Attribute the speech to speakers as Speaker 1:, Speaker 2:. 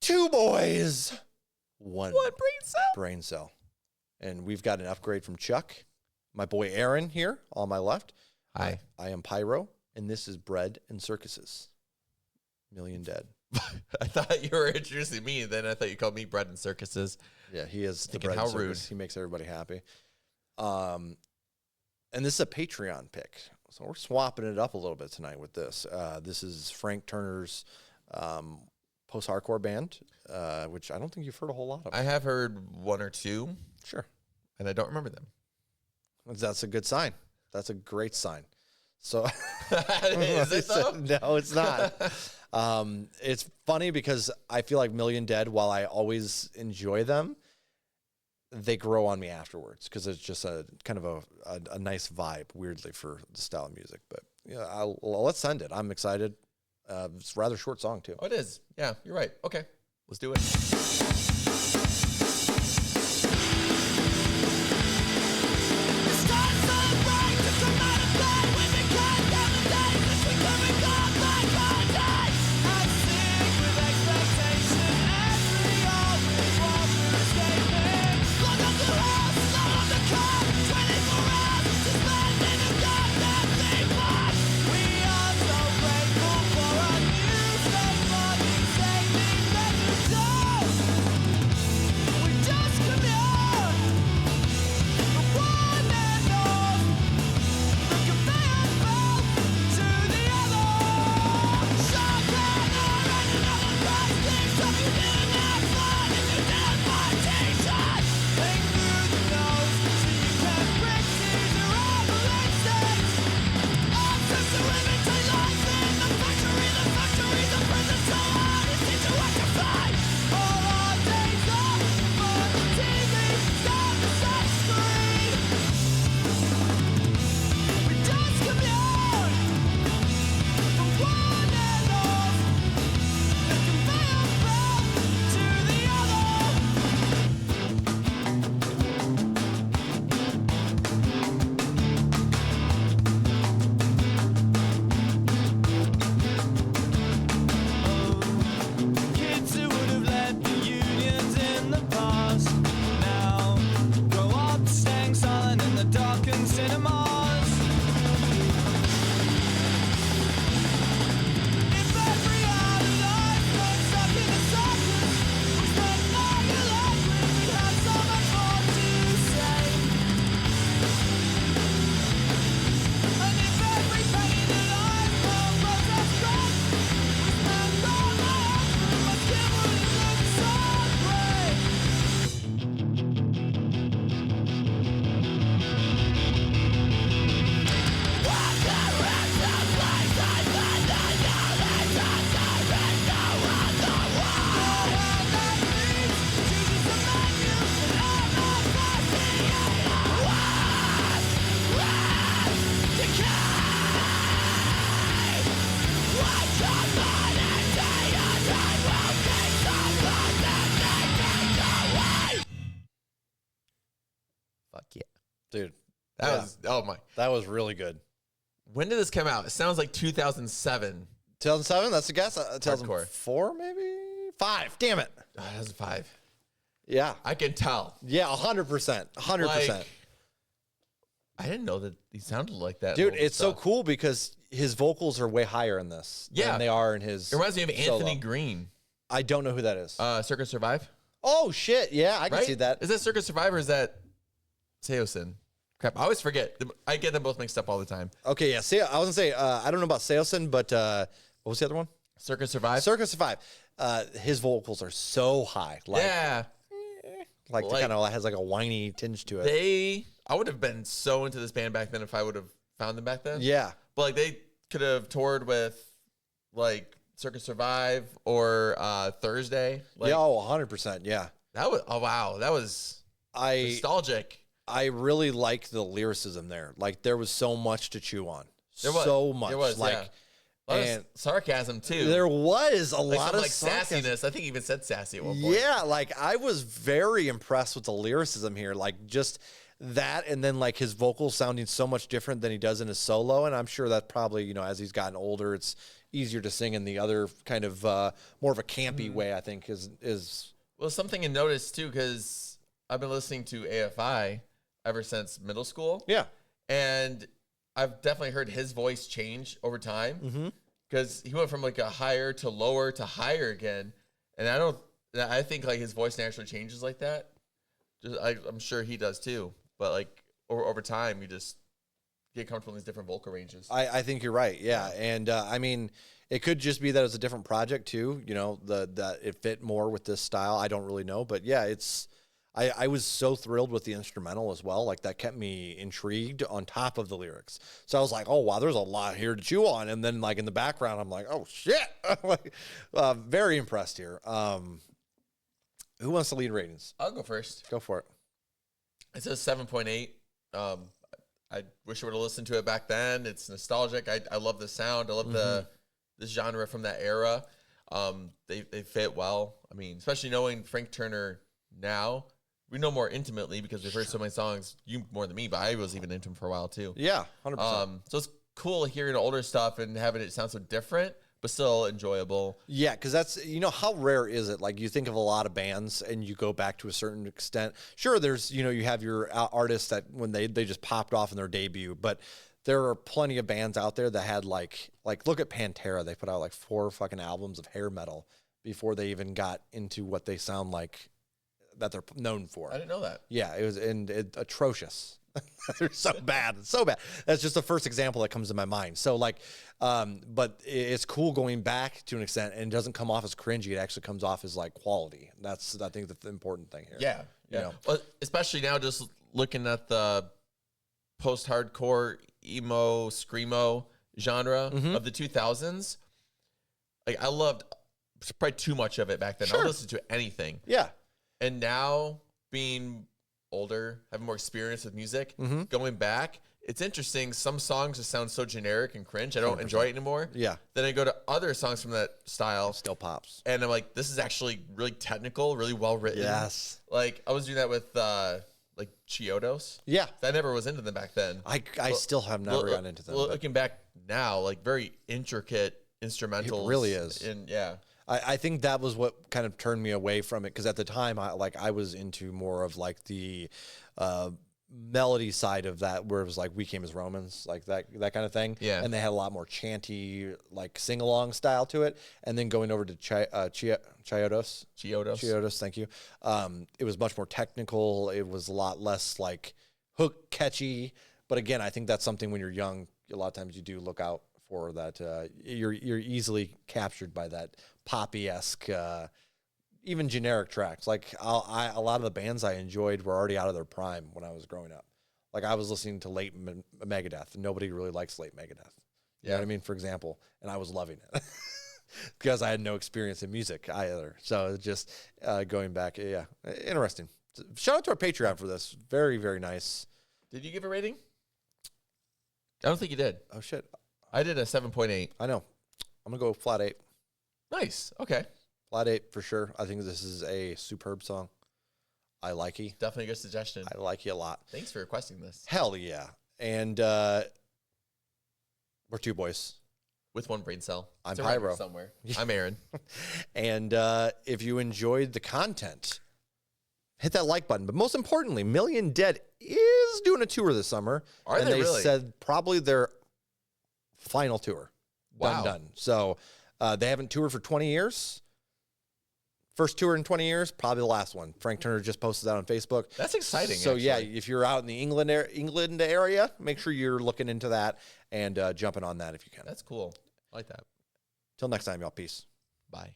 Speaker 1: 2 boys, one
Speaker 2: brain cell.
Speaker 1: Brain cell. And we've got an upgrade from Chuck. My boy Aaron here on my left.
Speaker 2: Hi.
Speaker 1: I am Pyro, and this is Bread and Circuses. Million Dead.
Speaker 2: I thought you were introducing me, and then I thought you called me Bread and Circuses.
Speaker 1: Yeah, he is
Speaker 2: Thinking
Speaker 1: the Bread
Speaker 2: how
Speaker 1: and Circus.
Speaker 2: rude.
Speaker 1: He makes everybody happy. And this is a Patreon pick. So we're swapping it up a little bit tonight with this. This is Frank Turner's post-hardcore band, which I don't think you've heard a whole lot of.
Speaker 2: I have heard 1 or 2.
Speaker 1: Sure.
Speaker 2: And I don't remember them.
Speaker 1: That's a good sign. That's a great sign. So
Speaker 2: Is it though?
Speaker 1: No, it's not. It's funny because I feel like Million Dead, while I always enjoy them, they grow on me afterwards because it's just a kind of a nice vibe, weirdly, for the style of music. But yeah, let's send it. I'm excited. It's a rather short song too.
Speaker 2: Oh, it is. Yeah, you're right. Okay, let's do it.
Speaker 1: Dude,
Speaker 2: That
Speaker 1: was really good.
Speaker 2: When did this come out? It sounds like 2007.
Speaker 1: 2007, that's a guess. 2004, maybe 5. Damn it.
Speaker 2: Oh, that was 5.
Speaker 1: Yeah,
Speaker 2: I can tell.
Speaker 1: Yeah, 100%, 100%.
Speaker 2: Like, I didn't know that he sounded like that.
Speaker 1: Dude, it's so cool because his vocals are way higher in this than they are in his.
Speaker 2: It reminds me of
Speaker 1: solo.
Speaker 2: Anthony Green.
Speaker 1: I don't know who that is.
Speaker 2: Circus Survive.
Speaker 1: Oh shit! Yeah, I can see that.
Speaker 2: Is that Circus Survive or is that Seosin? Crap, I always forget. I get them both mixed up all the time.
Speaker 1: Okay, yeah. See, I was gonna say I don't know about Seosin, but what was the other one?
Speaker 2: Circus Survive.
Speaker 1: Circus Survive. His vocals are so high. Like,
Speaker 2: yeah.
Speaker 1: Like kind of has like a whiny tinge to it.
Speaker 2: I would have been so into this band back then if I would have found them back then.
Speaker 1: Yeah.
Speaker 2: But like they could have toured with like Circus Survive or Thursday. Like,
Speaker 1: yeah, 100%. Yeah.
Speaker 2: That was wow. That was nostalgic.
Speaker 1: I really liked the lyricism there. Like there was so much to chew on.
Speaker 2: There was
Speaker 1: so much.
Speaker 2: There was,
Speaker 1: like
Speaker 2: yeah. And sarcasm too.
Speaker 1: There was a
Speaker 2: like
Speaker 1: lot of
Speaker 2: like
Speaker 1: sarcasm.
Speaker 2: sassiness. I think he even said sassy at one point.
Speaker 1: Yeah, like I was very impressed with the lyricism here. Like just that, and then like his vocals sounding so much different than he does in his solo. And I'm sure that probably, as he's gotten older, it's, easier to sing, and the other kind of more of a campy way, I think, is
Speaker 2: Well, something to notice too, because I've been listening to AFI ever since middle school.
Speaker 1: yeah.
Speaker 2: And I've definitely heard his voice change over time because he went from like a higher to lower to higher again. And I think like his voice naturally changes like that. I'm sure he does too. But like over time, you just get comfortable in these different vocal ranges.
Speaker 1: I think you're right. Yeah. And I mean, it could just be that it's a different project too. You know, that it fit more with this style. I don't really know, but yeah, I was so thrilled with the instrumental as well. Like that kept me intrigued on top of the lyrics. So I was like, oh wow, there's a lot here to chew on. And then like in the background, I'm like, oh shit. Like, very impressed here. Who wants to lead ratings?
Speaker 2: I'll go first.
Speaker 1: Go for it.
Speaker 2: It says 7.8. I wish I would have listened to it back then. It's nostalgic. I love the sound. I love the genre from that era. They fit well. I mean, especially knowing Frank Turner now. We know more intimately because we've heard so many songs, you more than me, but I was even into him for a while too.
Speaker 1: Yeah, 100%.
Speaker 2: So it's cool hearing older stuff and having it sound so different, but still enjoyable.
Speaker 1: Yeah, because that's, you know, how rare is it? Like you think of a lot of bands and you go back to a certain extent. Sure, there's, you know, you have your artists that when they just popped off in their debut, but there are plenty of bands out there that had like look at Pantera. They put out like 4 fucking albums of hair metal before they even got into what they sound like that they're known for.
Speaker 2: I didn't know that.
Speaker 1: Yeah, it was atrocious. They're so bad. It's so bad. That's just the first example that comes to my mind. So like, but it's cool going back to an extent, and it doesn't come off as cringy. It actually comes off as like quality. That's, I think, the important thing here.
Speaker 2: Yeah.
Speaker 1: You know?
Speaker 2: Well, especially now, just looking at the post-hardcore emo screamo genre of the 2000s. Like I loved probably too much of it back then.
Speaker 1: Sure.
Speaker 2: I'll listen to anything.
Speaker 1: Yeah.
Speaker 2: And now being older, having more experience with music, going back, it's interesting. Some songs just sound so generic and cringe. I don't
Speaker 1: 100%.
Speaker 2: enjoy it anymore.
Speaker 1: Yeah.
Speaker 2: Then I go to other songs from that style.
Speaker 1: Still pops.
Speaker 2: And I'm like, this is actually really technical, really well written.
Speaker 1: Yes.
Speaker 2: Like I was doing that with like Chiodos.
Speaker 1: Yeah.
Speaker 2: I never was into them back then.
Speaker 1: I still have never gotten into them.
Speaker 2: Looking back now, like very intricate instrumentals.
Speaker 1: It really is.
Speaker 2: And yeah.
Speaker 1: I think that was what kind of turned me away from it, because at the time I was into more of like the melody side of that, where it was like We Came as Romans, like that kind of thing.
Speaker 2: Yeah.
Speaker 1: And they had a lot more chanty, like sing along style to it. And then going over to Chiodos, thank you. It was much more technical. It was a lot less like hook catchy. But again, I think that's something when you're young, a lot of times you do look out for that. You're easily captured by that poppy-esque, even generic tracks. Like a lot of the bands I enjoyed were already out of their prime when I was growing up. Like I was listening to late Megadeth, and nobody really likes late Megadeth. You know what I mean? For example, and I was loving it because I had no experience in music either. So just going back, yeah, interesting. Shout out to our Patreon for this. Very, very nice.
Speaker 2: Did you give a rating? I don't think you did.
Speaker 1: Oh shit,
Speaker 2: I did a 7.8.
Speaker 1: I know. I'm gonna go flat 8.
Speaker 2: Nice. Okay.
Speaker 1: Flat 8 for sure. I think this is a superb song. I like it.
Speaker 2: Definitely a good suggestion.
Speaker 1: I like it a lot.
Speaker 2: Thanks for requesting this.
Speaker 1: Hell yeah. And we're 2 boys.
Speaker 2: With 1 brain cell.
Speaker 1: I'm
Speaker 2: It's around here
Speaker 1: Pyro.
Speaker 2: somewhere. I'm Aaron.
Speaker 1: And if you enjoyed the content, hit that like button. But most importantly, Million Dead is doing a tour this summer.
Speaker 2: Are
Speaker 1: and
Speaker 2: they
Speaker 1: they
Speaker 2: really?
Speaker 1: said probably their final tour.
Speaker 2: Wow.
Speaker 1: Done. So they haven't toured for 20 years. First tour in 20 years, probably the last one. Frank Turner just posted that on Facebook.
Speaker 2: That's exciting.
Speaker 1: So yeah,
Speaker 2: actually.
Speaker 1: if you're out in the England area, make sure you're looking into that and jumping on that if you can.
Speaker 2: That's cool. I like that.
Speaker 1: Till next time, y'all. Peace.
Speaker 2: Bye.